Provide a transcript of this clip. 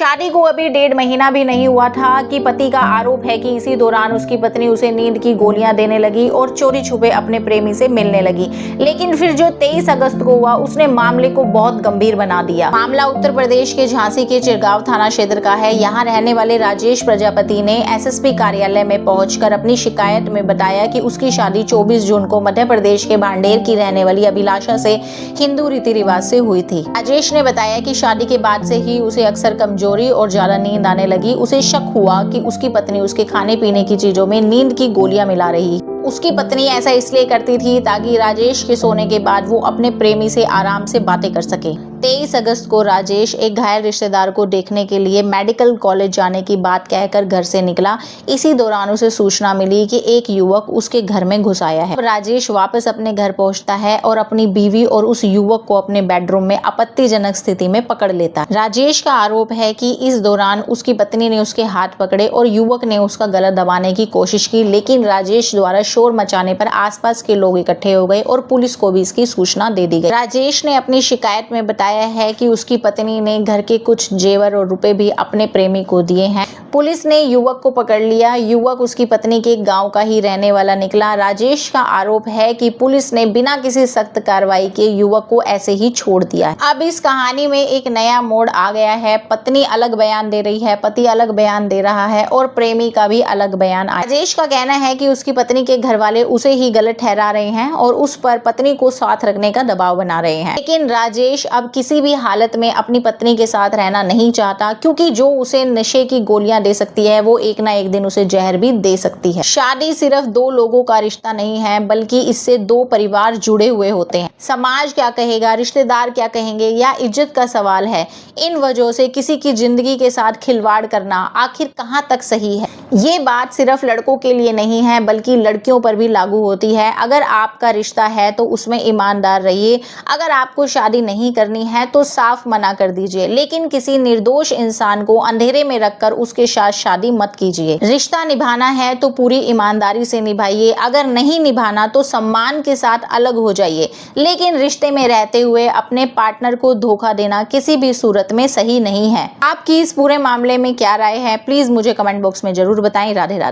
शादी को अभी 1.5 महीना भी नहीं हुआ था कि पति का आरोप है कि इसी दौरान उसकी पत्नी उसे नींद की गोलियां देने लगी और चोरी छुपे अपने प्रेमी से मिलने लगी। लेकिन फिर जो 23 अगस्त को हुआ उसने मामले को बहुत गंभीर बना दिया। मामला उत्तर प्रदेश के झांसी के चिरगांव थाना क्षेत्र का है। यहाँ रहने वाले राजेश प्रजापति ने एसएसपी कार्यालय में पहुंचकर अपनी शिकायत में बताया कि उसकी शादी 24 जून को मध्य प्रदेश के भांडेर की रहने वाली अभिलाषा से हिंदू रीति रिवाज से हुई थी। राजेश ने बताया कि शादी के बाद से ही उसे अक्सर कमजोरी और ज्यादा नींद आने लगी। उसे शक हुआ कि उसकी पत्नी उसके खाने पीने की चीजों में नींद की गोलियां मिला रही। उसकी पत्नी ऐसा इसलिए करती थी ताकि राजेश के सोने के बाद वो अपने प्रेमी से आराम से बातें कर सके। 23 अगस्त को राजेश एक घायल रिश्तेदार को देखने के लिए मेडिकल कॉलेज जाने की बात कहकर घर से निकला। इसी दौरान उसे सूचना मिली कि एक युवक उसके घर में घुस आया है। राजेश वापस अपने घर पहुंचता है और अपनी बीवी और उस युवक को अपने बेडरूम में आपत्तिजनक स्थिति में पकड़ लेता है। राजेश का आरोप है कि इस दौरान उसकी पत्नी ने उसके हाथ पकड़े और युवक ने उसका गला दबाने की कोशिश की, लेकिन राजेश द्वारा शोर मचाने पर आसपास के लोग इकट्ठे हो गए और पुलिस को भी इसकी सूचना दे दी गई। राजेश ने अपनी शिकायत में बताया है कि उसकी पत्नी ने घर के कुछ जेवर और रुपए भी अपने प्रेमी को दिए हैं। पुलिस ने युवक को पकड़ लिया। युवक उसकी पत्नी के गांव का ही रहने वाला निकला। राजेश का आरोप है कि पुलिस ने बिना किसी सख्त कार्रवाई के युवक को ऐसे ही छोड़ दिया है। अब इस कहानी में एक नया मोड़ आ गया है। पत्नी अलग बयान दे रही है, पति अलग बयान दे रहा है और प्रेमी का भी अलग बयान आया। राजेश का कहना है कि उसकी पत्नी के घर वाले उसे ही गलत ठहरा रहे हैं और उस पर पत्नी को साथ रखने का दबाव बना रहे हैं। लेकिन राजेश अब किसी भी हालत में अपनी पत्नी के साथ रहना नहीं चाहता, क्योंकि जो उसे नशे की गोलियां दे सकती है वो एक ना एक दिन उसे जहर भी दे सकती है। शादी सिर्फ दो लोगों का रिश्ता नहीं है, बल्कि इससे दो परिवार जुड़े हुए होते हैं। समाज क्या कहेगा, रिश्तेदार क्या कहेंगे, या इज्जत का सवाल है। इन वजहों से किसी की जिंदगी के साथ खिलवाड़ करना आखिर कहां तक सही है? ये बात सिर्फ लड़कों के लिए नहीं है, बल्कि लड़कियों पर भी लागू होती है। अगर आपका रिश्ता है तो उसमें ईमानदार रहिए। अगर आपको शादी नहीं करनी है तो साफ मना कर दीजिए, लेकिन किसी निर्दोष इंसान को अंधेरे में रखकर उसके साथ शादी मत कीजिए। रिश्ता निभाना है तो पूरी ईमानदारी से निभाइए। अगर नहीं निभाना तो सम्मान के साथ अलग हो जाइए, लेकिन रिश्ते में रहते हुए अपने पार्टनर को धोखा देना किसी भी सूरत में सही नहीं है। आपकी इस पूरे मामले में क्या राय है, प्लीज मुझे कमेंट बॉक्स में जरूर बताएं। राधे राधे।